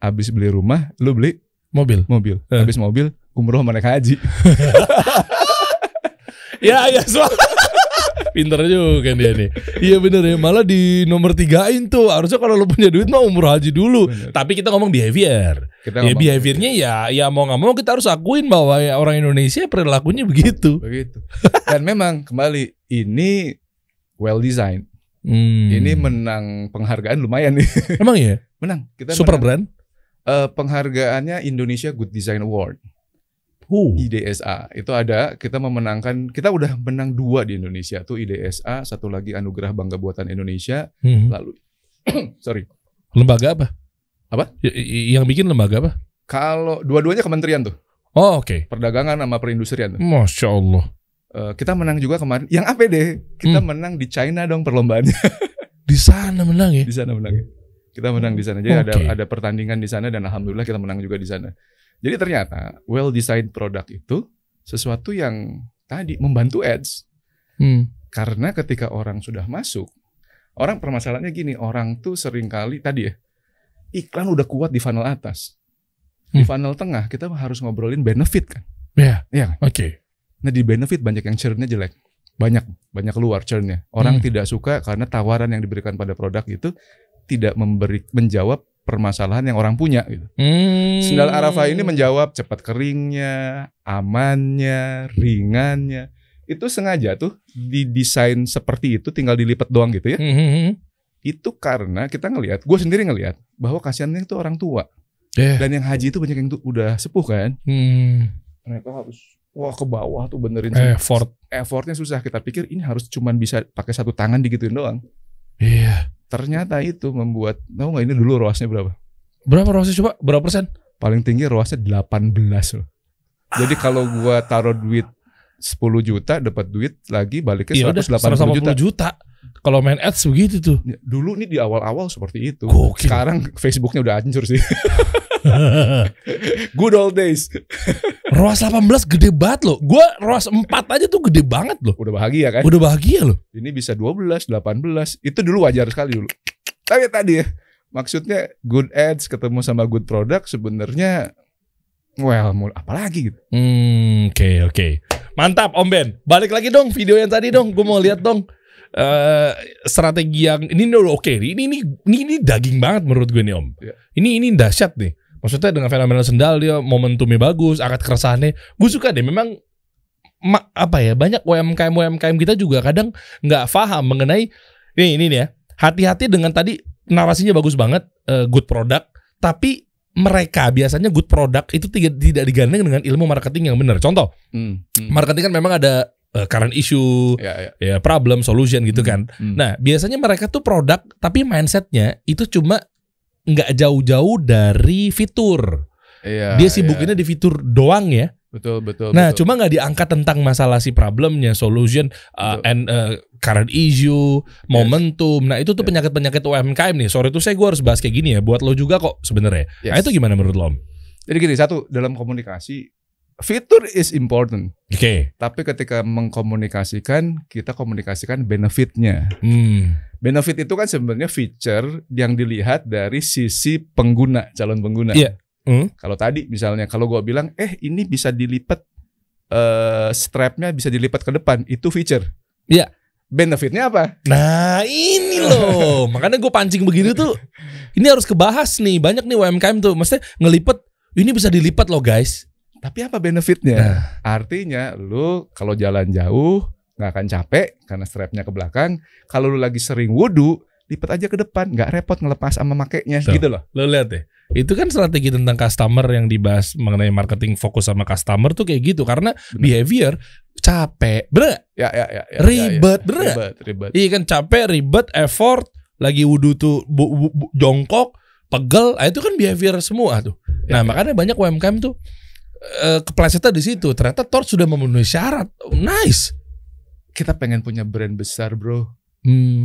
Speaker 1: Abis beli rumah, lu beli mobil. Abis mobil, umroh sama naik haji.
Speaker 2: Ya pinter juga dia nih. Iya bener ya. Malah di nomor 3-in tuh. Harusnya kalau lu punya duit mah umroh haji dulu. Bener. Tapi kita ngomong behavior. Behaviornya ya mau gak mau kita harus akuin bahwa ya orang Indonesia perilakunya begitu.
Speaker 1: Dan memang kembali ini well designed. Ini menang penghargaan lumayan nih.
Speaker 2: Emang ya?
Speaker 1: Menang. Kita
Speaker 2: super brand?
Speaker 1: Penghargaannya Indonesia Good Design Award. IDSA itu ada, kita udah menang 2 di Indonesia tuh IDSA, satu lagi Anugerah Bangga Buatan Indonesia. Lalu
Speaker 2: lembaga apa? Yang bikin lembaga apa?
Speaker 1: Kalau dua-duanya kementerian tuh.
Speaker 2: Oh oke.
Speaker 1: Perdagangan sama perindustrian tuh.
Speaker 2: Masya Allah.
Speaker 1: Kita menang juga kemarin. Yang APD kita menang di China dong perlombaannya.
Speaker 2: Di sana menang ya?
Speaker 1: Di sana menang. Kita menang di sana. Jadi ada pertandingan di sana dan alhamdulillah kita menang juga di sana. Jadi ternyata well designed produk itu sesuatu yang tadi membantu ads. Karena ketika orang sudah masuk, orang permasalahannya gini, orang tuh seringkali tadi ya, iklan udah kuat di funnel atas. Di funnel tengah kita harus ngobrolin benefit kan.
Speaker 2: Iya. Oke.
Speaker 1: Nah di benefit banyak yang churn-nya jelek. Banyak keluar churn-nya. Orang tidak suka karena tawaran yang diberikan pada produk itu tidak menjawab permasalahan yang orang punya gitu. Sendal Arafah ini menjawab cepat keringnya, amannya, ringannya. Itu sengaja tuh didesain seperti itu, tinggal dilipat doang gitu ya. Itu karena kita ngelihat, gue sendiri ngelihat bahwa kasihannya itu orang tua. Dan yang haji itu banyak yang tuh udah sepuh kan. Mereka harus ke bawah tuh benerin. Effortnya susah. Kita pikir ini harus cuman bisa pakai satu tangan digituin doang.
Speaker 2: Iya.
Speaker 1: Ternyata itu membuat, tahu nggak ini dulu ROAS-nya berapa?
Speaker 2: Berapa ROAS-nya coba? Berapa persen?
Speaker 1: Paling tinggi ROAS-nya 18 loh. Jadi kalau gua taruh duit 10 juta dapat duit lagi baliknya 180 juta.
Speaker 2: Kalau main ads begitu tuh.
Speaker 1: Dulu nih di awal-awal seperti itu.
Speaker 2: Gokil.
Speaker 1: Sekarang Facebooknya udah hancur sih. Good old days.
Speaker 2: ROAS 18 gede banget loh. Gue ROAS 4 aja tuh gede banget loh.
Speaker 1: Udah bahagia kan?
Speaker 2: Udah bahagia loh.
Speaker 1: Ini bisa 12, 18. Itu dulu wajar sekali dulu. Tapi tadi ya, maksudnya good ads ketemu sama good product sebenarnya mau apalagi gitu.
Speaker 2: Oke. Mantap Om Ben. Balik lagi dong video yang tadi dong. Gue mau lihat dong. Strategi yang ini oke. Ini daging banget menurut gue nih Om. Ini dahsyat nih. Maksudnya dengan fenomena sendal dia momentumnya bagus, akad keresahannya. Gue suka deh. Memang banyak UMKM kita juga kadang nggak paham mengenai ini nih ya. Hati-hati dengan tadi narasinya bagus banget, good product. Tapi mereka biasanya good product itu tidak digandeng dengan ilmu marketing yang benar. Contoh, marketing kan memang ada current issue, ya problem, solution gitu kan. Nah biasanya mereka tuh produk, tapi mindsetnya itu cuma nggak jauh-jauh dari fitur. Dia sibukinnya di fitur doang ya.
Speaker 1: Betul.
Speaker 2: Nah cuma nggak diangkat tentang masalah si problemnya, solution, and current issue, momentum. Nah itu tuh penyakit-penyakit UMKM nih. Sorry tuh gue harus bahas kayak gini ya. Buat lo juga kok sebenarnya. Nah itu gimana menurut lo Om?
Speaker 1: Jadi gini, satu, dalam komunikasi fitur is important. Tapi ketika mengkomunikasikan, kita komunikasikan benefitnya. Benefit itu kan sebenarnya feature yang dilihat dari sisi pengguna, calon pengguna. Kalau tadi misalnya, kalau gue bilang, ini bisa dilipat, strapnya bisa dilipat ke depan, itu feature. Benefitnya apa?
Speaker 2: Nah ini loh, makanya gue pancing begitu tuh. ini harus kebahas nih. Banyak nih UMKM tuh, mesti ngelipet. Ini bisa dilipat loh guys.
Speaker 1: Tapi apa benefitnya? Artinya lu kalau jalan jauh nggak akan capek karena strapnya ke belakang. Kalau lu lagi sering wudu, lipat aja ke depan, nggak repot ngelepas sama makainya, gitu loh.
Speaker 2: Lo lihat deh, itu kan strategi tentang customer yang dibahas mengenai marketing fokus sama customer tuh kayak gitu. Karena behavior capek, bener?
Speaker 1: Ya,
Speaker 2: Ribet, bener?
Speaker 1: Ribet.
Speaker 2: Iya kan, capek, ribet, effort, lagi wudu tuh jongkok, pegel, itu kan behavior semua tuh. Nah makanya banyak UMKM tuh keplesetnya di situ. Ternyata Torch sudah memenuhi syarat. Nice.
Speaker 1: Kita pengen punya brand besar, bro.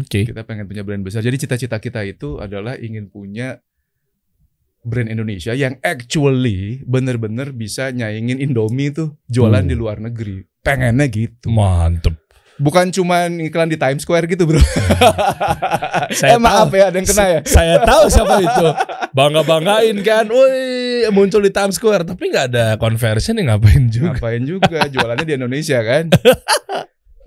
Speaker 2: Okay.
Speaker 1: Kita pengen punya brand besar. Jadi cita-cita kita itu adalah ingin punya brand Indonesia yang actually bener-bener bisa nyaingin Indomie tuh jualan di luar negeri. Pengennya gitu.
Speaker 2: Mantep.
Speaker 1: Bukan cuman iklan di Times Square gitu, bro.
Speaker 2: tahu.
Speaker 1: Maaf ya, ada yang kena ya.
Speaker 2: Saya tahu siapa itu. Bangga-banggain kan. Woi, muncul di Times Square. Tapi gak ada conversion, ngapain juga.
Speaker 1: Ngapain juga, jualannya di Indonesia kan.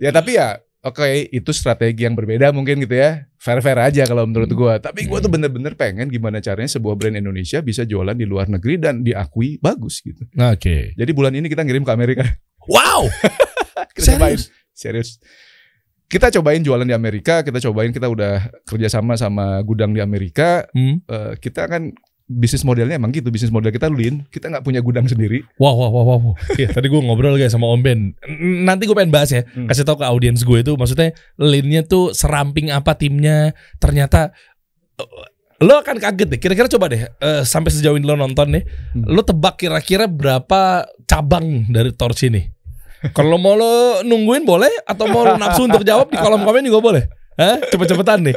Speaker 1: Ya tapi ya oke, itu strategi yang berbeda mungkin gitu ya. Fair-fair aja kalau menurut gue. Tapi gue tuh bener-bener pengen gimana caranya sebuah brand Indonesia bisa jualan di luar negeri dan diakui bagus gitu.
Speaker 2: Oke.
Speaker 1: Jadi bulan ini kita ngirim ke Amerika.
Speaker 2: Wow.
Speaker 1: Kita cobain. Serius. Kita cobain jualan di Amerika. Kita udah kerjasama sama gudang di Amerika. Kita kan bisnis modelnya emang gitu. Bisnis model kita lean. Kita nggak punya gudang sendiri.
Speaker 2: Wow. Iya, tadi gue ngobrol guys sama Om Ben. Nanti gue pengen bahas ya. Kasih tahu ke audiens gue itu. Maksudnya lean-nya tuh seramping apa timnya. Ternyata lo akan kaget deh. Kira-kira coba deh. Sampai sejauh ini lo nonton nih. Lo tebak kira-kira berapa cabang dari Torch ini. Kalau mau lo nungguin boleh. Atau mau lo nafsu untuk jawab di kolom komen juga boleh. Cepet-cepetan nih.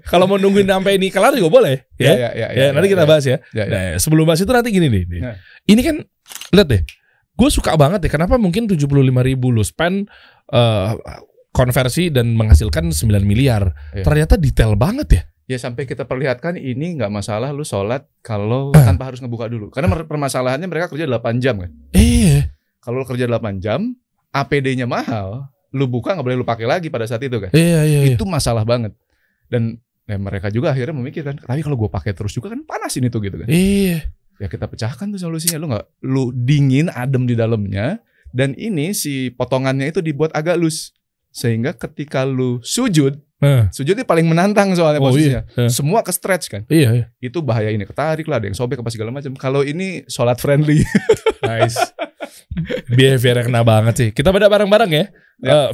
Speaker 2: Kalau mau nungguin sampai ini kelar juga boleh. Ya, nanti kita bahas ya. Nah, sebelum bahas itu nanti gini nih. Ini kan lihat deh. Gue suka banget ya. Kenapa mungkin 75.000 lo spend konversi dan menghasilkan 9 miliar. Ternyata detail banget ya.
Speaker 1: Ya sampai kita perlihatkan ini nggak masalah lu sholat kalau tanpa harus ngebuka dulu. Karena permasalahannya mereka kerja 8 jam kan. Kalau lu kerja 8 jam, APD-nya mahal. Lu buka nggak boleh lu pakai lagi pada saat itu kan. Itu masalah banget. Dan mereka juga akhirnya memikirkan, tapi kalau gue pakai terus juga kan panas ini tuh gitu kan. Ya kita pecahkan tuh solusinya. Lu dingin, adem di dalamnya, dan ini si potongannya itu dibuat agak loose sehingga ketika lu sujud sujudnya paling menantang soalnya posisinya. Semua ke stretch kan. Itu bahaya, ini ketarik lah, ada yang sobek apa segala macam. Kalau ini sholat friendly.
Speaker 2: Nice. Behavior kena banget sih. Kita beda bareng-bareng ya.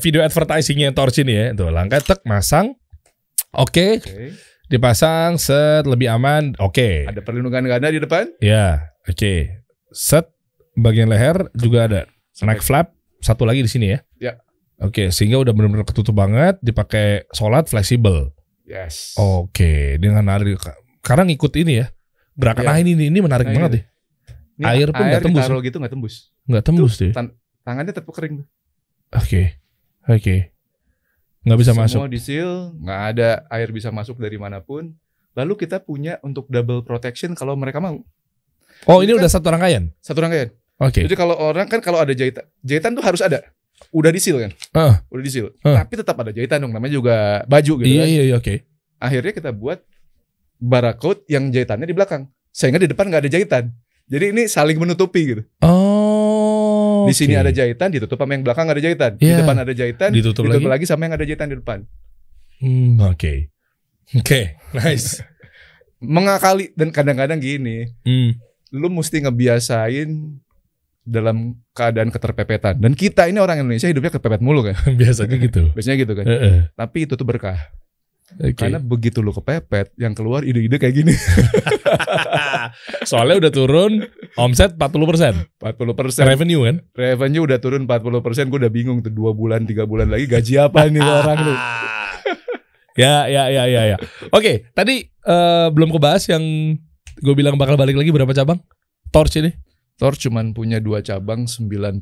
Speaker 2: Video advertisingnya Torch ini ya. Tuh langkah tek masang. Oke. Dipasang set lebih aman.
Speaker 1: Ada perlindungan ganda di depan?
Speaker 2: Ya, oke. Set bagian leher juga ada. Neck flap satu lagi di sini ya. Oke, sehingga udah benar-benar ketutup banget, dipakai sholat fleksibel.
Speaker 1: Yes.
Speaker 2: Oke, dengan narik sekarang ngikut ini ya. Gerakan ini menarik banget deh. Air pun nggak tembus.
Speaker 1: Air gitu nggak tembus.
Speaker 2: Nggak tembus deh.
Speaker 1: Tangannya tetap kering.
Speaker 2: Oke. Nggak bisa masuk.
Speaker 1: Semua di-seal, nggak ada air bisa masuk dari manapun. Lalu kita punya untuk double protection kalau mereka mau.
Speaker 2: Ini udah satu rangkaian?
Speaker 1: Satu rangkaian.
Speaker 2: Oke.
Speaker 1: Jadi kalau orang kan kalau ada jahitan tuh harus ada. Udah di-seal kan? Udah di-seal. Tapi tetap ada jahitan dong, namanya juga baju gitu kan.
Speaker 2: Iya, oke.
Speaker 1: Akhirnya kita buat barcode yang jahitannya di belakang. Sehingga di depan nggak ada jahitan. Jadi ini saling menutupi gitu. Di sini ada jahitan, ditutup sama yang belakang ada jahitan. Di depan ada jahitan, ditutup lagi sama yang ada jahitan di depan.
Speaker 2: Oke, nice.
Speaker 1: Mengakali, dan kadang-kadang gini, lu mesti ngebiasain dalam keadaan keterpepetan. Dan kita ini orang Indonesia hidupnya kepepet mulu kan.
Speaker 2: Biasanya gitu
Speaker 1: kan. Tapi itu tuh berkah. Karena begitu lu kepepet, yang keluar ide-ide kayak gini.
Speaker 2: Soalnya udah turun omset 40%. Revenue kan?
Speaker 1: Revenue udah turun 40%. Gue udah bingung tuh 2 bulan 3 bulan lagi gaji apa nih orang lu.
Speaker 2: Ya. Oke, tadi belum kebahas yang gue bilang bakal balik lagi berapa cabang? Torch ini?
Speaker 1: Torch cuman punya 2 cabang, 95%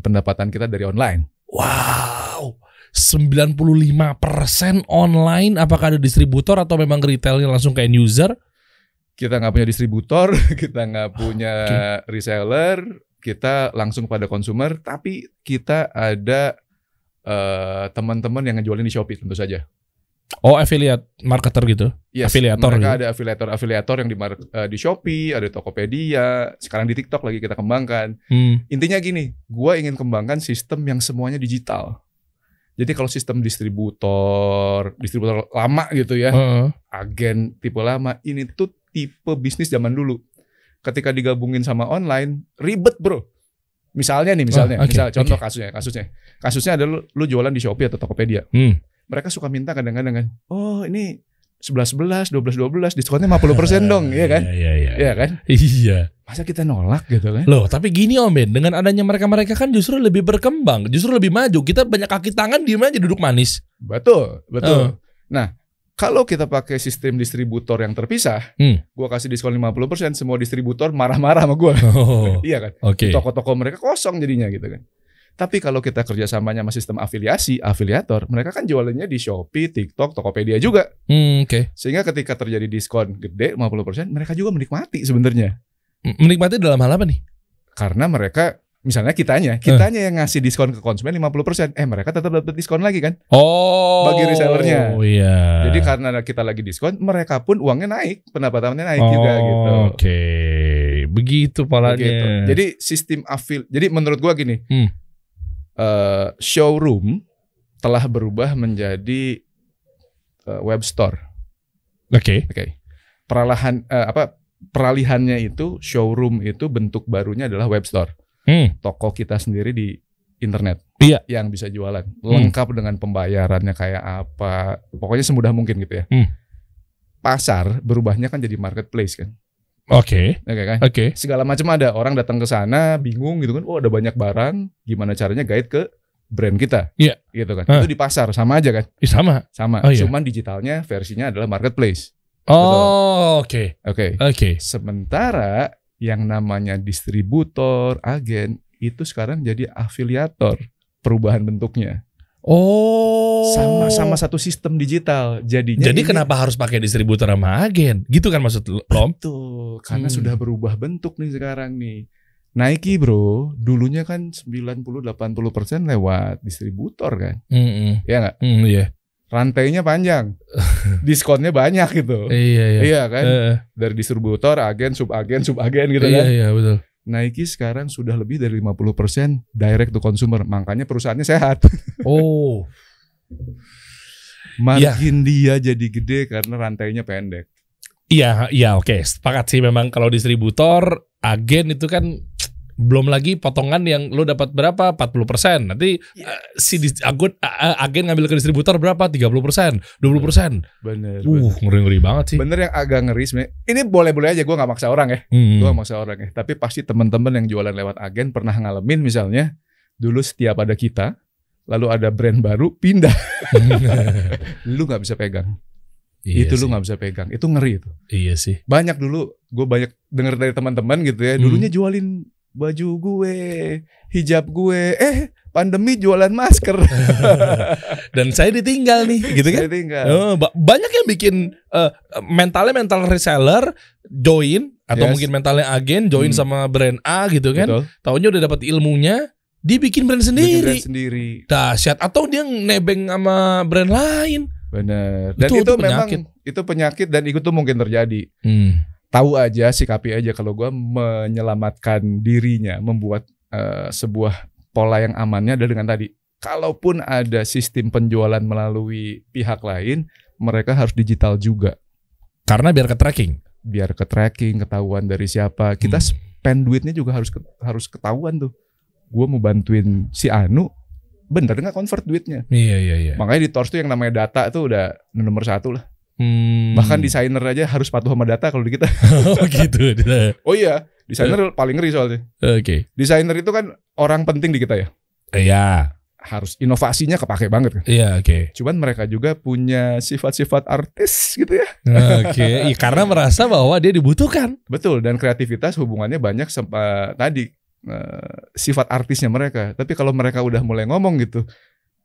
Speaker 1: pendapatan kita dari online.
Speaker 2: Wow. 95% online. Apakah ada distributor atau memang retailnya langsung ke end user?
Speaker 1: Kita nggak punya distributor, kita nggak punya reseller, kita langsung pada consumer. Tapi kita ada teman-teman yang ngejualin di Shopee tentu saja.
Speaker 2: Oh, affiliate marketer gitu.
Speaker 1: Yes,
Speaker 2: afiliator
Speaker 1: mereka
Speaker 2: gitu.
Speaker 1: ada afiliator yang di Shopee, ada Tokopedia, sekarang di TikTok lagi kita kembangkan. Intinya gini, gua ingin kembangkan sistem yang semuanya digital. Jadi kalau sistem distributor lama gitu ya, agen tipe lama, ini tuh tipe bisnis zaman dulu. Ketika digabungin sama online, ribet bro. Misalnya contoh kasusnya adalah lu jualan di Shopee atau Tokopedia. Mereka suka minta kadang-kadang kan, oh ini 11-11, 12-12, diskonnya 50% dong, iya kan? Iya kan?
Speaker 2: Iya.
Speaker 1: Masa kita nolak gitu kan?
Speaker 2: Loh, tapi gini Om Ben, dengan adanya mereka kan justru lebih berkembang, justru lebih maju. Kita banyak kaki tangan, diem aja duduk manis.
Speaker 1: Betul. Nah, kalau kita pakai sistem distributor yang terpisah, gua kasih diskon 50%, semua distributor marah-marah sama gua. Iya kan?
Speaker 2: Okay.
Speaker 1: Toko-toko mereka kosong jadinya gitu kan. Tapi kalau kita kerjasamanya sama sistem afiliator, mereka kan jualannya di Shopee, TikTok, Tokopedia juga. Sehingga ketika terjadi diskon gede 50%, mereka juga menikmati sebenarnya.
Speaker 2: Menikmati dalam hal apa nih?
Speaker 1: Karena mereka, misalnya kitanya yang ngasih diskon ke konsumen 50%, mereka tetap dapat diskon lagi kan? Bagi resellernya.
Speaker 2: Iya.
Speaker 1: Jadi karena kita lagi diskon, mereka pun uangnya naik, pendapatannya naik juga gitu.
Speaker 2: Oke, begitu polanya.
Speaker 1: Jadi sistem jadi menurut gua gini. Showroom telah berubah menjadi web store. Oke. Peralihannya itu showroom itu bentuk barunya adalah web store. Toko kita sendiri di internet.
Speaker 2: Iya.
Speaker 1: Yang bisa jualan. Lengkap dengan pembayarannya kayak apa. Pokoknya semudah mungkin gitu ya. Pasar berubahnya kan jadi marketplace kan.
Speaker 2: Oke.
Speaker 1: Segala macam ada. Orang datang ke sana bingung gitu kan. Oh, ada banyak barang. Gimana caranya guide ke brand kita?
Speaker 2: Iya.
Speaker 1: Gitu kan. Itu di pasar sama aja kan?
Speaker 2: Sama.
Speaker 1: Oh, iya. Cuman digitalnya versinya adalah marketplace.
Speaker 2: Oke.
Speaker 1: Sementara yang namanya distributor, agen itu sekarang jadi afiliator. Perubahan bentuknya. Sama satu sistem digital. Jadi
Speaker 2: kenapa harus pakai distributor sama agen? Gitu kan maksud lo?
Speaker 1: Betul. Karena sudah berubah bentuk nih sekarang nih. Nike bro, dulunya kan 90-80% lewat distributor kan. Iya nggak?
Speaker 2: Iya.
Speaker 1: Rantainya panjang, diskonnya banyak gitu. Iya kan? Dari distributor, agen, subagen gitu kan.
Speaker 2: Iya betul.
Speaker 1: Nike sekarang sudah lebih dari 50% direct to consumer. Makanya perusahaannya sehat. Margin dia jadi gede karena rantainya pendek.
Speaker 2: Iya, oke. Sepakat sih memang kalau distributor, agen itu kan belum lagi potongan yang lo dapat berapa? 40%. Nanti si agen ngambil ke distributor berapa? 30%, 20%.
Speaker 1: Bener.
Speaker 2: Ngeri banget sih.
Speaker 1: Bener yang agak ngeri sebenarnya. Ini boleh-boleh aja, gue gak maksa orang ya. Gue gak maksa orang ya. Tapi pasti teman-teman yang jualan lewat agen pernah ngalamin misalnya, dulu setiap ada kita, lalu ada brand baru, pindah. Lu gak bisa pegang. Itu lu gak bisa pegang. Itu ngeri itu.
Speaker 2: Iya sih.
Speaker 1: Banyak dulu, gue banyak denger dari teman-teman gitu ya. Dulunya jualin baju gue, hijab gue, pandemi jualan masker.
Speaker 2: Dan saya ditinggal nih, gitu kan?
Speaker 1: Saya ditinggal.
Speaker 2: Banyak yang bikin mental reseller join atau mungkin mentalnya agen join sama brand A gitu kan? Taunya udah dapat ilmunya, dia bikin brand sendiri. Dahsyat. Atau dia nebeng sama brand lain.
Speaker 1: Bener. Dan itu memang itu penyakit dan itu tuh mungkin terjadi. Tahu aja, sikapi aja kalau gue menyelamatkan dirinya, membuat sebuah pola yang amannya adalah dengan tadi. Kalaupun ada sistem penjualan melalui pihak lain, mereka harus digital juga.
Speaker 2: Karena biar ke tracking,
Speaker 1: ketahuan dari siapa. Kita spend duitnya juga harus ketahuan tuh. Gue mau bantuin si Anu, bener nggak convert duitnya?
Speaker 2: Iya.
Speaker 1: Makanya di Tors tuh yang namanya data tuh udah nomor 1 lah. Bahkan desainer aja harus patuh sama data kalau di kita.
Speaker 2: Gitu.
Speaker 1: Oh iya, desainer paling ngeri soalnya.
Speaker 2: Oke.
Speaker 1: Desainer itu kan orang penting di kita ya.
Speaker 2: Iya.
Speaker 1: Harus inovasinya kepake banget kan.
Speaker 2: Iya, oke.
Speaker 1: Cuman mereka juga punya sifat-sifat artis gitu ya.
Speaker 2: Oke. Karena merasa bahwa dia dibutuhkan.
Speaker 1: Betul, dan kreativitas hubungannya banyak sama tadi sifat artisnya mereka. Tapi kalau mereka udah mulai ngomong gitu,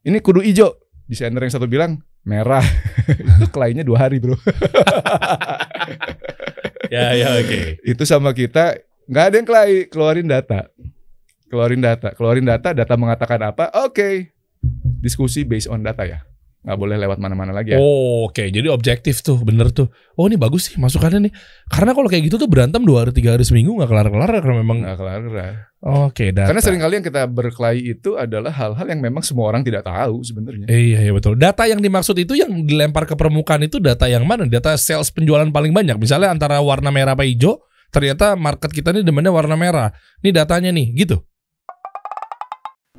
Speaker 1: ini kudu ijo. Desainer yang satu bilang merah. Itu kliennya 2 hari bro.
Speaker 2: Ya oke.
Speaker 1: Itu sama kita nggak ada yang keluarin data mengatakan apa? Oke. Diskusi based on data ya. nggak boleh lewat mana-mana lagi ya.
Speaker 2: Oke, jadi objektif tuh, bener tuh. Oh ini bagus sih masukannya nih. Karena kalau kayak gitu tuh berantem 2 hari 3 hari seminggu nggak kelar-kelar karena memang
Speaker 1: nggak kelar-kelar.
Speaker 2: Oke, data.
Speaker 1: Karena seringkali yang kita berkelahi itu adalah hal-hal yang memang semua orang tidak tahu sebenarnya.
Speaker 2: Iya betul. Data yang dimaksud itu yang dilempar ke permukaan itu data yang mana? Data sales penjualan paling banyak. Misalnya antara warna merah apa hijau, ternyata market kita ini demennya warna merah. Ini datanya nih, gitu.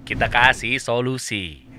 Speaker 3: Kita kasih solusi.